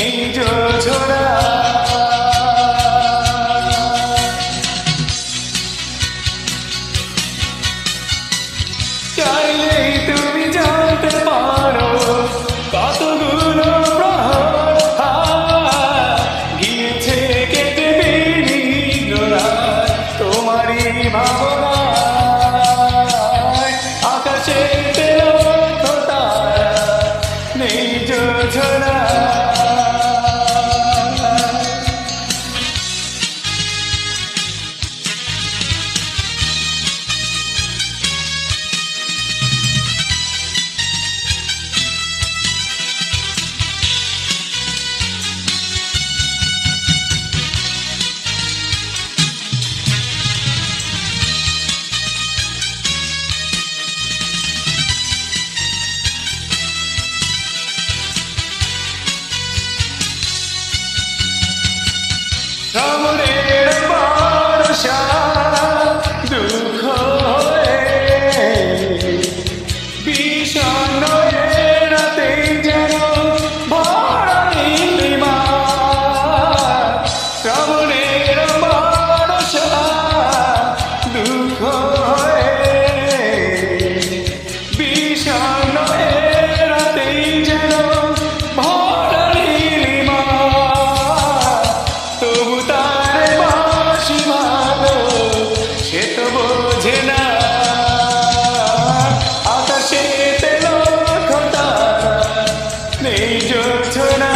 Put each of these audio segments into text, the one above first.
নেই যোছনা। চাইলেই তুমি জানতে পারো কতগুলো প্রহর গিয়েছে কেটে বেরিয়ে তোমারই ভাবনায়। আকাশে লক্ষ তারা নেই যোছনা। শ্রাবণের বর্ষা দুঃখ হয়ে বিষণ্ণ রাতে যেন ভরা নীলিমা। শ্রাবণের বর্ষা দুঃখ হয়ে বিষণ্ণ রাতে যেন ভরা নীলিমা। তবু তার বাসি ভালো সে তো বোঝে না। আকাশে লক্ষ তারা নেই যোছনা।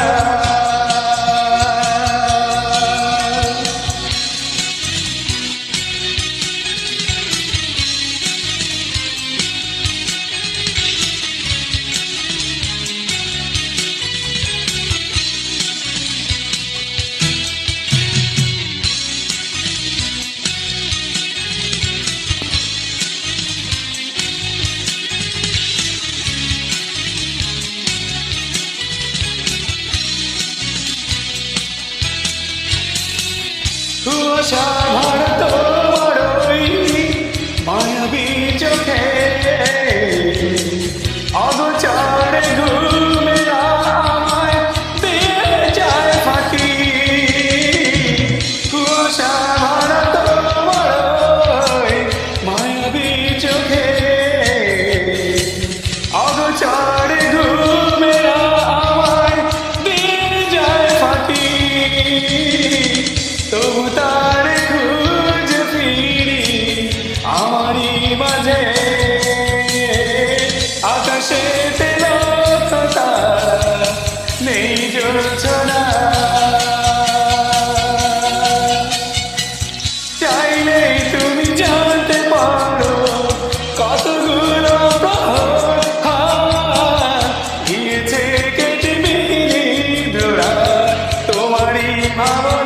কুয়াশা ভরা তোমারই মায়াবী চোখে অগোচরে ঘুমে আমায় দিয়ে যায় ফাঁকি। কুয়াশা ভরা তোমারই মায়াবী চোখে অগোচরে ঘুমে আমায় দিয়ে যায় ফাঁকি। তবু তার খুঁজ ফিরি আমারই মাঝে। আকাশে লক্ষ তারা নেই যোছনা। চাইলেই তুমি জানতে পারো কতগুলো প্রহর গিয়েছে কেটে বেরিয়ে তোমারই ভাবনা।